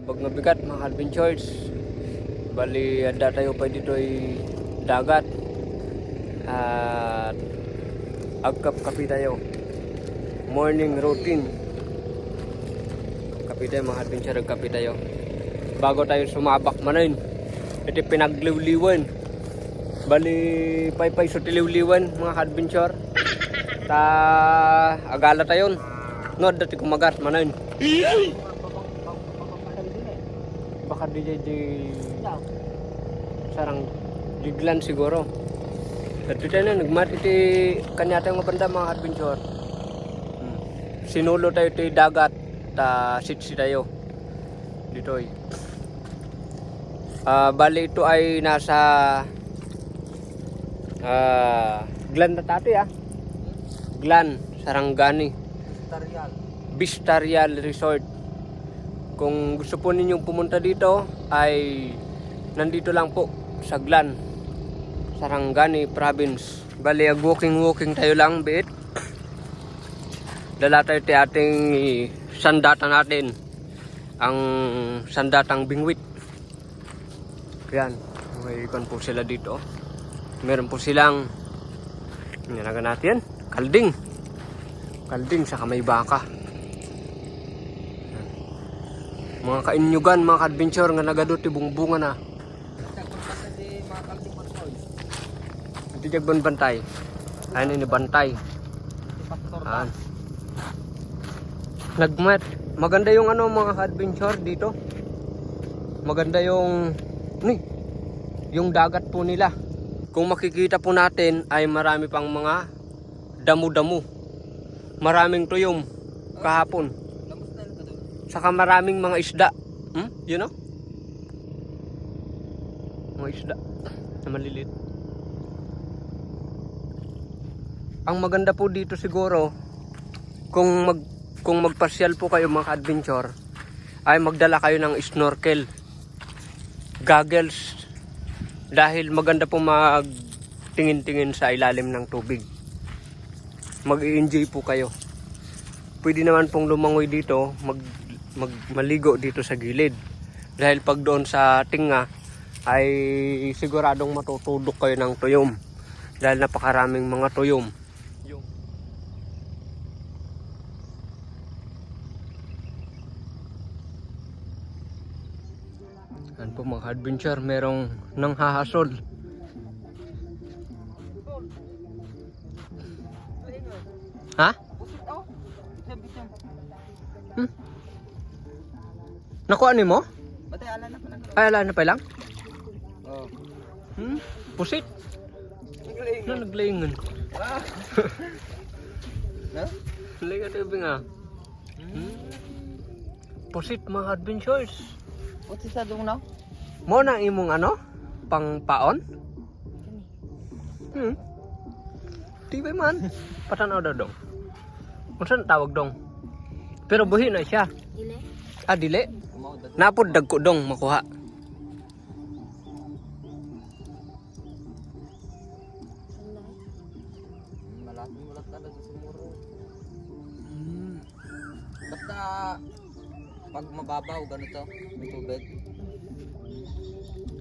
Bag nga bigat mga adventures. Bali ada tayo pa dito ay dagat. At agkap kapi tayo. Morning routine. Kapi tayo mga adventure, kapi tayo. Bago tayo sumabak manin. Ito pinagliwliwan. Bali pay sa tiliwliwan mga adventure. Ta agala tayo. No dati kumagat manin. Baka di sarang jiglan siguro. Dati tayo na nagmat iti kanya tayong mabanda mga adventure. Sinulo tayo iti dagat ta sitsi tayo dito ay. Bali ito ay nasa Glan na tati Glan, Sarangani Vistarial Resort. Kung gusto po ninyong pumunta dito ay nandito lang po sa Glan, Sarangani Province. Bali walking tayo lang bit. Dala tayo ti ating sandata natin, ang sandatang bingwit. Yan, may ikan po sila dito. Meron po silang nilagyan natin kalding sa kamay baka. Mga kainyugan, mga adventure nga nagadot bunga na. Ito jagbon bantay. Ayun ini bantay. Nagmat. Maganda yung mga adventure dito. Maganda yung yung dagat po nila. Kung makikita po natin ay marami pang mga damo-damo. Maraming tuyom kahapon. Saka maraming mga isda. You know? Mga isda na maliliit. Ang maganda po dito siguro kung magpasyal po kayo mga adventure ay magdala kayo ng snorkel, goggles, dahil maganda po magtingin-tingin sa ilalim ng tubig. Mag-i-enjoy po kayo. Pwede naman pong lumangoy dito, maligo dito sa gilid. Dahil pag doon sa tinga ay siguradong matutudok kayo ng tuyom. Dahil napakaraming mga tuyom. Yan po mga adventure, merong nanghahasol. Ha? Nakuha ni mo? Ay, ala na pa lang? Oo. Pusit? Naglaingan. Naglaingan tayo nga. Pusit mga adventures. Pusit sa dong na? Mo na imong pang paon? Di ba man? Patanaw daw dong. Kung saan tawag dong? Pero buhi na siya. Dili? Dili? Napod dagko dong makuha. Malat talaga sumuro. Basta pag mababaw ganito, may tubig.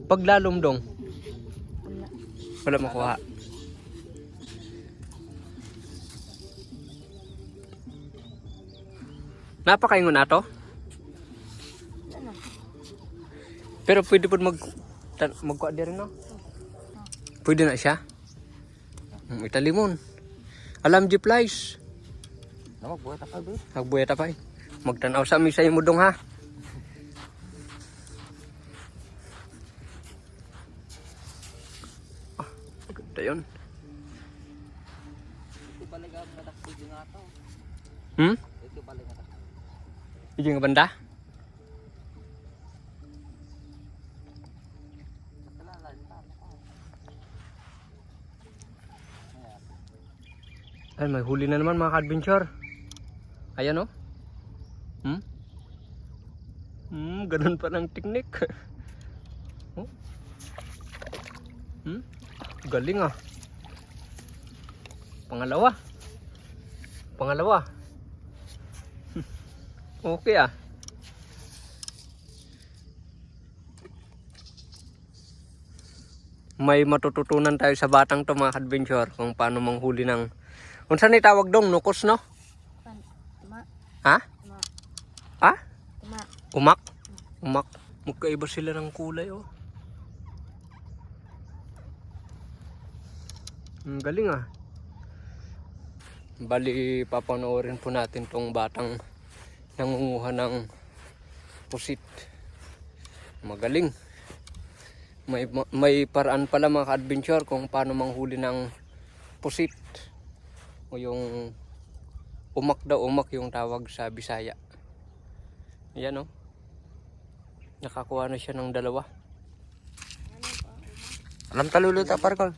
Pag lalom dong. Wala makuha. Napakaingon na to? Pero pwede po magkuha din rin, no? Pwede na siya? Italimon. Alam di plies. Magbuhat pa ba? Magbuhat pa eh. Magtanaw sa misay mo dong ha. Ganda yun. Ito pala nga matakbo nga to. Ito pala nga takbo. Ito yung banda? Ay, may huli na naman mga adventure. Ayan o. Ganun pa ng teknik. Oh. Galing Pangalawa. Okay may matututunan tayo sa batang to mga adventure kung paano manghuli ng kung saan itawag dong nukos no? Tuma. Ha? Tuma. Ha? Tuma. Umak? Umak. Magkaiba sila ng kulay oh. Ang galing ah. Bali papanoorin po natin tong batang nangunguha ng pusit. Magaling. May paraan pala mga ka-adventure kung paano manghuli ng pusit. O yung umak daw, umak yung tawag sa Bisaya. Yan o. Nakakuha na siya ng 2. Alam talulit ta parkol.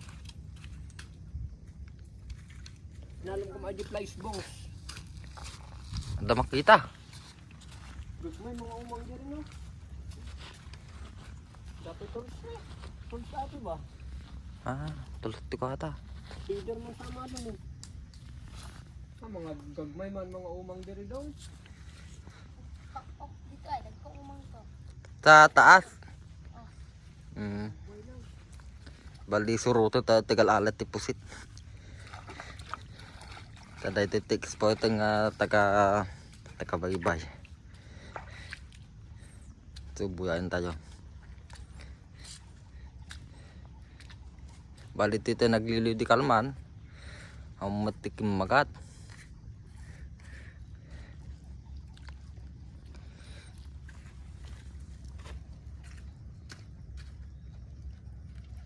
Nalam ko maadyo flies bongs. Ada makita. Gagmay mga umang dyan no. Dapat tulsa. Tulsa ito ba? Ah, tulut ko ata. Feeder man sama dun eh. Mga gagmay man mga umang diri daw. Dito ay, nagkaumang to. Sa taas. Bali suruto ta tegal alat ti pusit. Taday ti export nga taga baybay. Subuyan tayo. Bali tito nagliliw di kalman. Ang matikim magat.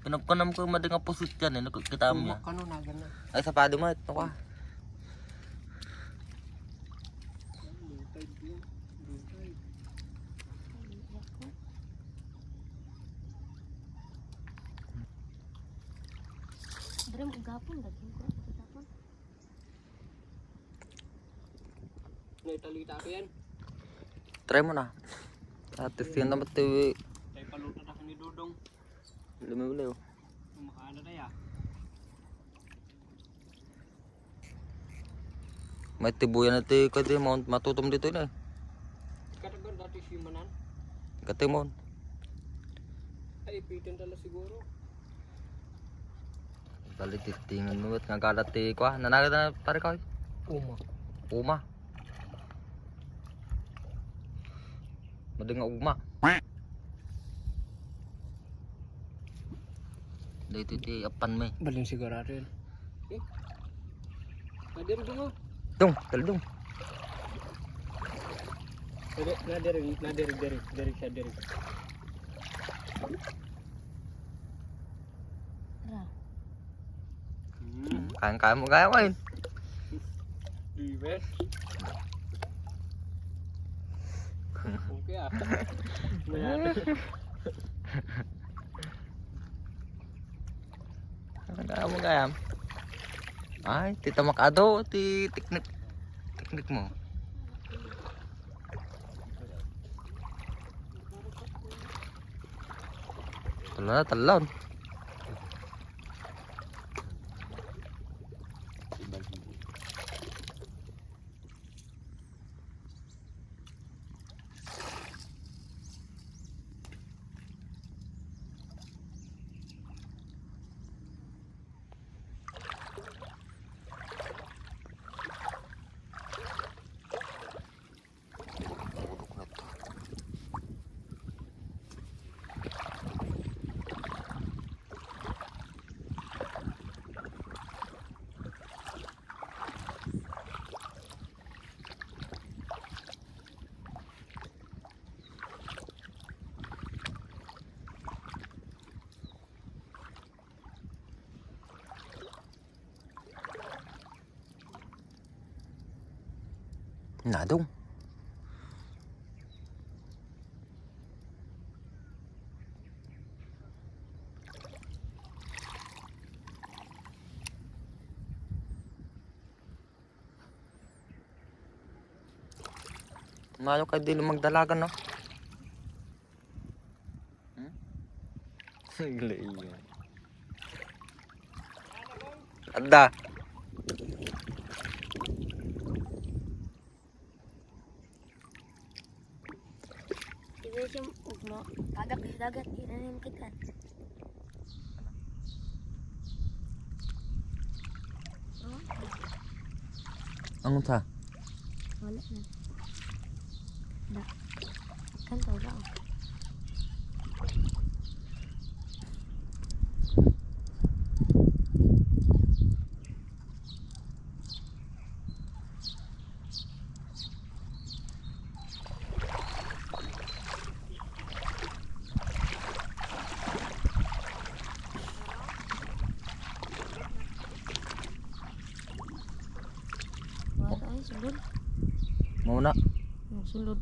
Kanam ko mading nga pusit yan eh. Kita mo yan. Umak ano na gana. Ay sa padi mo ito ka. Dere mo gapon, daging ko gapon. Naitalita ko yan. Try mo na. Atis yan naman ito. Tay paluto na ni Dudong. Lumiwala oh. Kumakaala na ya. May tibuyan na ito kasi matutom dito na eh. Katagal dati simanan. Katimon. Ay ipitin tala siguro. Bali titingan mo at nga galat ti kwa. Nanagat na pare ko. Umak. Uma. Mading nga ugma. Dito ti apan may. Balin sigurado yan. Eh? Nadir dong oh. Dong, talong. Nadir siya. Ra. Kaya mo kaya ko yun. Ibes. Okay ah. Kaya mo kaya. Ay, tita makado, ti teknik mo. Talon. Nadong. Mayo kay dili magdalagan no. Gila. Ada. Ito siya ugma. Kagak sa dagat, inanim kita. Ang sa? Wala na. Da. Kan to daw. Wala ay sulod. Mauna. Sulod.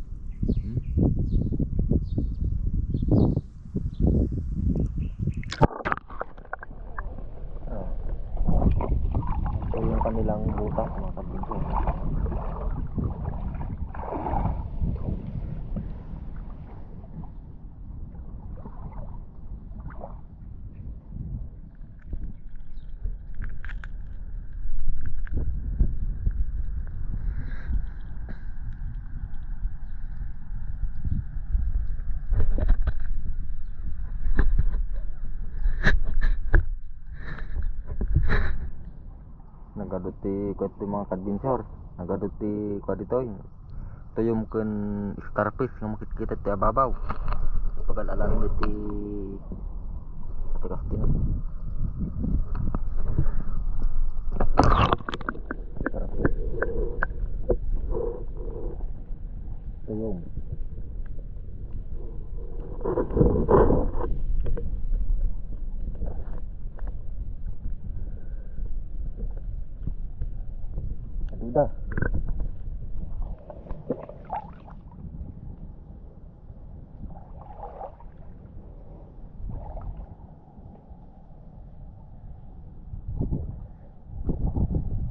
Ito yung kanilang butas mga kabinso. Nagaduti ko ito mga kadbinsor. Nagaduti ko dito. Ito yung mungkin starfish nga makikita ito ababaw. Pag-alam dito katikas din. Ito yung udah.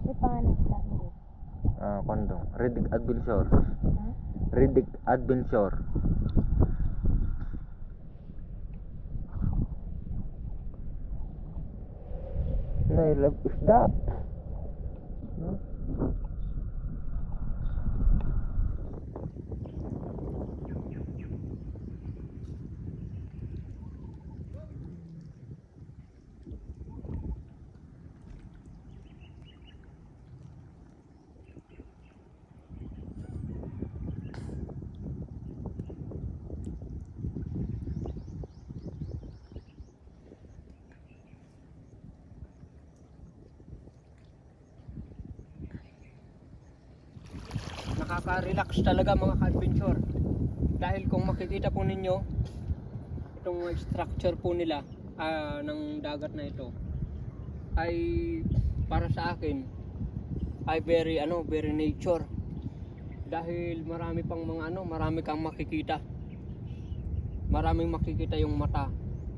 Di pangalan sa mo. Kondo. Riddick Adventure. Ha? Riddick Adventure. Nailab isda. Nakaka-relax talaga mga ka-adventure. Dahil kung makikita po ninyo itong structure po nila ng dagat na ito ay para sa akin ay very nature. Dahil marami pang mga marami kang makikita. Maraming makikita yung mata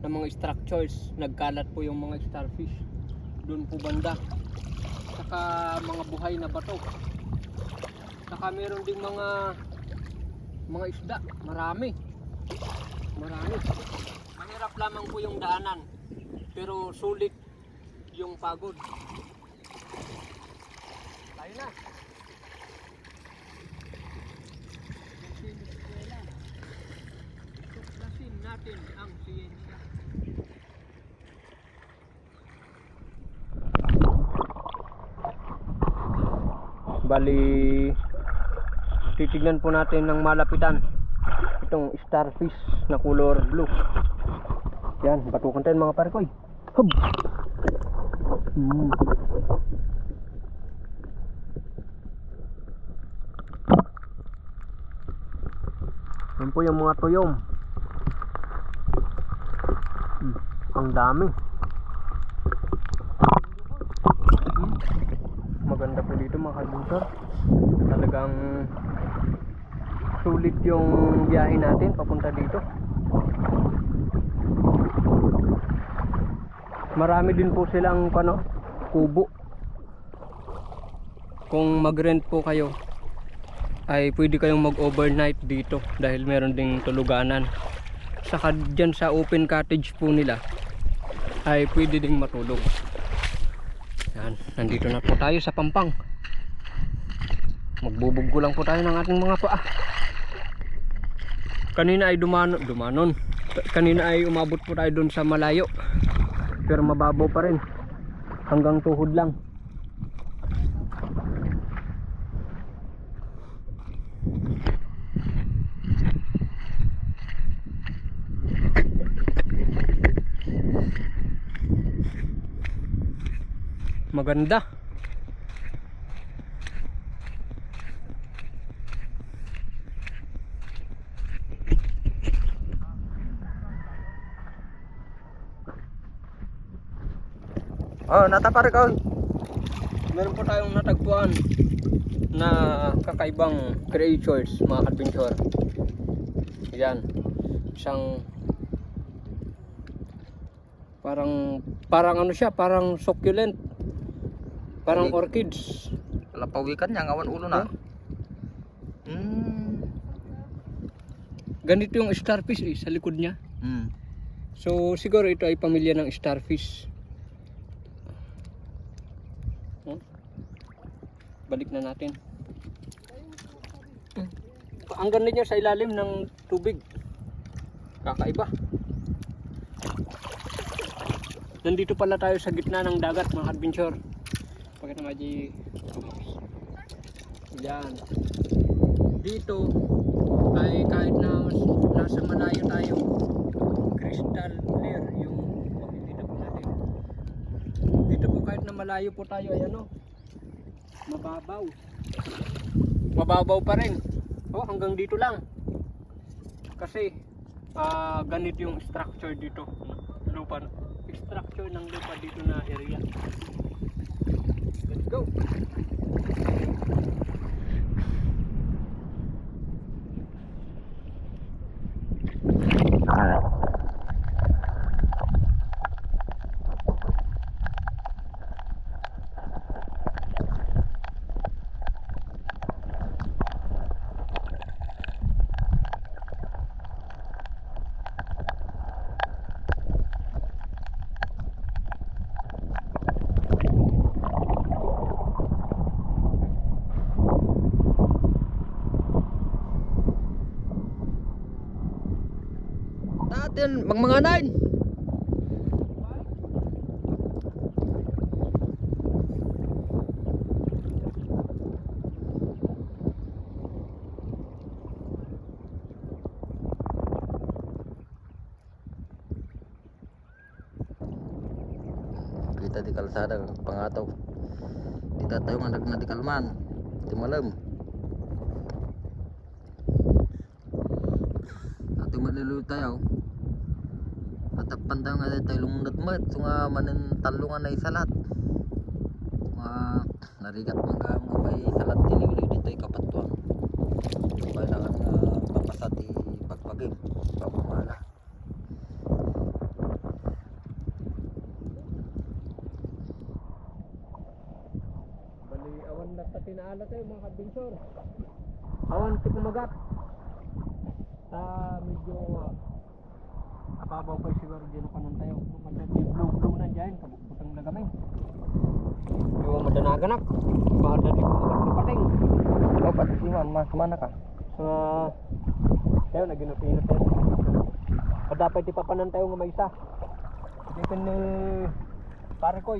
ng mga structures. Nagkalat po yung mga starfish doon po banda. Saka mga buhay na bato. Saka meron ding mga isda, marami. Mahirap lamang po yung daanan, pero sulit yung pagod. Tayo na. Tuklasin natin ang siyensya. Bali, titignan po natin ng malapitan itong starfish na color blue. Yan, batukan tayo mga pare ko. Hub! Yan po yung mga tuyom. Ang dami. Maganda po dito mga kadbuntor. Talagang sulit yung biyahe natin papunta dito. Marami din po silang kubo. Kung mag-rent po kayo ay pwede kayong mag-overnight dito dahil meron ding tuluganan. Saka dyan sa open cottage po nila ay pwede ding matulog. Yan, nandito na po tayo sa Pampang. Magbubuggo lang po tayo ng ating mga paa. Kanina ay dumanon. Kanina ay umabot po tayo dun sa malayo. Pero mababaw pa rin. Hanggang tuhod lang. maganda. Oh, natapar ka. Meron po tayong natagpuan na kakaibang creatures, mga adventure. Yan. Isang parang ano siya, parang succulent. Parang orchids. Wala pawikan niya, ngawan ulo na. Ganito yung starfish sa likod niya. So siguro ito ay pamilya ng starfish. Balik na natin. Ang ganda niya sa ilalim ng tubig. Kakaiba. Nandito pala tayo sa gitna ng dagat, mga adventure. Pakita Maji. Yan. Dito ay kahit na nasa malayo tayo, crystal clear yung makikita po natin. Dito po kahit na malayo po tayo ay ano, mababaw. Mababaw pa rin. Oh, hanggang dito lang. Kasi ganito yung structure dito. Lupa. Structure ng lupa dito na area. Let's go. Natin, magmanganain. Kita di kalsada pangataw. Kita tayo nga na di kalman. Di malam. Ato malulu tayo. Atapan tayo nga tayo lumundot mo. So nga manin talungan na isalat. Nga narigat mga may salat tinili dito ay kapatuan. Kailangan nga papasat i pagpagim. Pagpamala. Awan na sa tinaala tayo mga adventure. Awan si kumagat. Medyo ababaw pa siguro dyan pa nang tayo. Medyo blue na dyan. Kabukbutang lagamay. Yung madanaganap. Bahal na di kumagat ng pating. Oh, pati si mas mana ka? Tayo naginupinot tayo. Dapat ipapanan tayo ng may isa. Dito ni pare ko.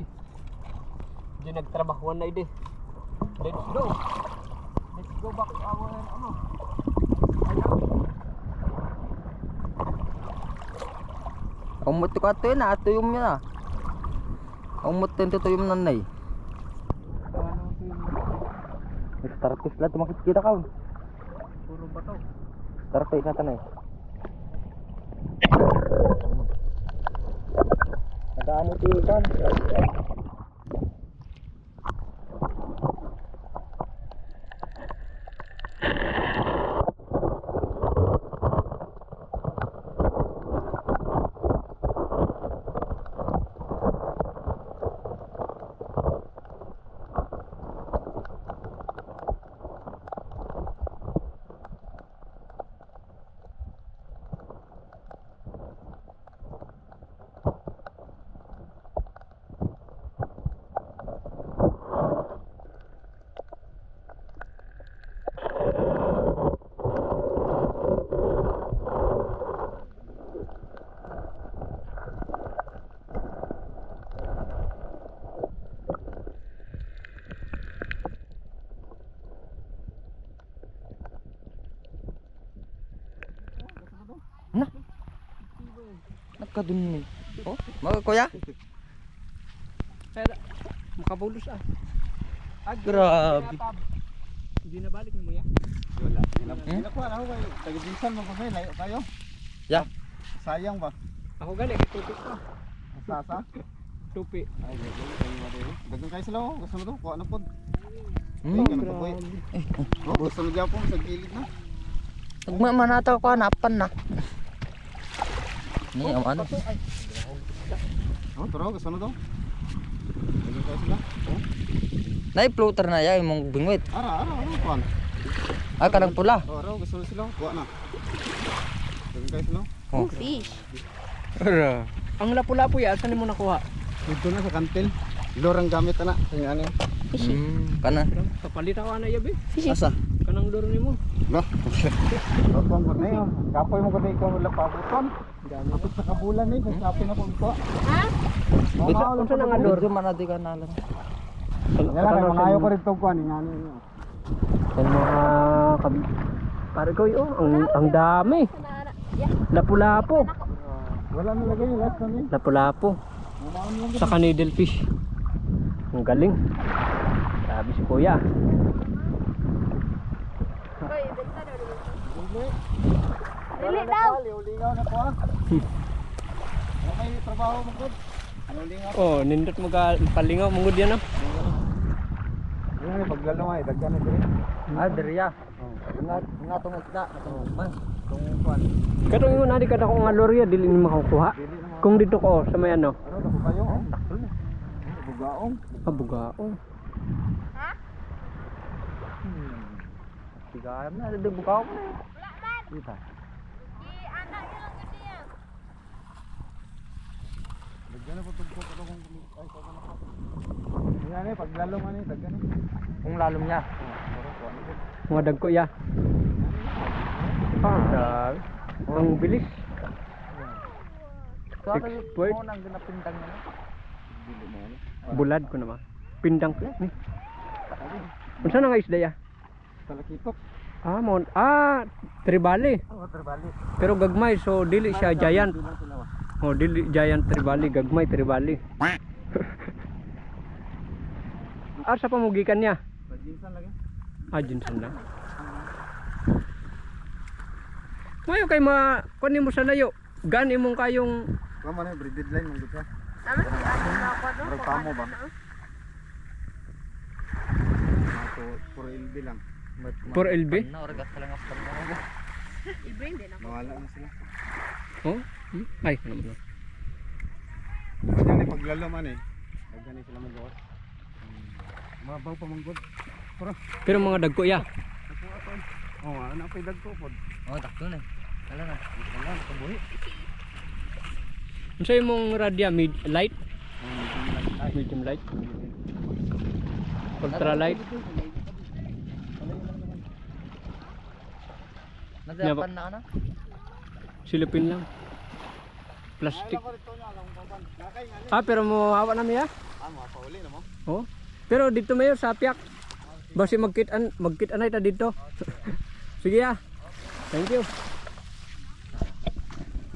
Di nagtrabahuan na ide. Let's go. Let's go back to our ano. Umot ko ato yun, ato yung yun. Umot din ito yung nanay. Starfish lang, tumakit kita ka. Puro bato. Starfish na tanay. Nagaano tiyo kan? Nakadun ni. Oh, mga kuya. Makabulos ah. Grabe. Hindi na balik mo ya. Wala. Inakuha na ako kayo. Taga-dinsan mo kami. Layo kayo. Ya. Sayang ba? Ako galing, tupi ko. Sasa? Tupi. Ay, dagang kayo sila. Gusto mo to? Kuha na po. Hmm. Gusto mo dyan po sa gilid na. Nagmamanataw ko, napan na. Ni aman. Turo, gusto mo to? Dagang kayo sila. Nay floater na ya imong bingwit. Ara, kuhan. Ah kanang pula. Araw, gusto mo sila. Kuha na. Dagang kayo sila. Oh. Fish. Ara. Ang lapu-lapu ya, saan mo nakuha? Dito na sa kantil. Lorang gamit na. Kaya ano yun? Kana. Kapalit ako na yabi. Asa? Kanang loro nimo. No? Kapag ko na yun. Kapoy mo ko na ikaw wala pabuton. Kapag sa kabulan eh. Kasapi na po ito. Ha? Unsa na nga loro? Medyo manadi ka na lang. Yan lang, manayo ko rin ito kuhan. Ang mga pare ko ang dami. Lapu-lapu. Wala na lagay yung last kami. Lapu-lapu. Sa needle fish. Ang galing. Grabe si kuya. Dili daw. Liulingaw na po ah. May trabaho mo good. Liulingaw. Oh, nindot mo ka palingaw mungod yan ah. Yan ay paglalong ay. Dagyan na diri. Ah diriya. Nga tungod na. Man. Itong kuhan. Katong ingon na di kada ko nga lorya dili ni makukuha. Kung dito ko sa may ano, Ano na po kayo? Takol na. Bugaong. kabugaong. Tigaan na di bukaw mo. Kita. Dagyan na po tugpo ko kung ay ko na po. Yan ay paglalong ani dagyan na. Kung lalom niya. Mga dagko ya. Dami. Ang bilis. So ako Expert. mo nang ginapintang na. Bulad ko naman. Pindang ko. Ni. Unsa na nga isda ya? Talakitok. Tribali. Oh, terbalik. Pero gagmay so dili siya giant. Oh, dili giant tribali, gagmay tribali. Asa pamugikan niya? Pagjinsan lagi. Jinsan na. Mayo kay kunin mo sa layo. Gan imong kayong Kamo na breeded line mong gutya. Tama si ano na ako do. Pero kamo ba? Ato puro LB lang. For LB? Na orgas ka lang after mo. I-bring din ako. Mawala na sila. Oh? Ay, ano ba? Yan ay paglalom ani. Dagyan ni sila magawas. Mabaw pa mong good. Pero mga dagko ya. Oh, ano pa dagko pod. Oh takto na. Ala na. Wala kabuhi. Unsa imong radya light? Medium light. Ultra light. Nadapan na ana. Silipin lang. Plastic. Pero mo hawa na miya? Amo pa uli na mo. Oh. Pero dito mayo sa piak. Basi magkit anay ta dito. Sige ya. Thank you.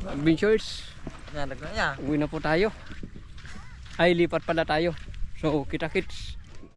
Adventures. Nga nagna niya. Uwi na po tayo. Ay lipat pala tayo. So kita kits.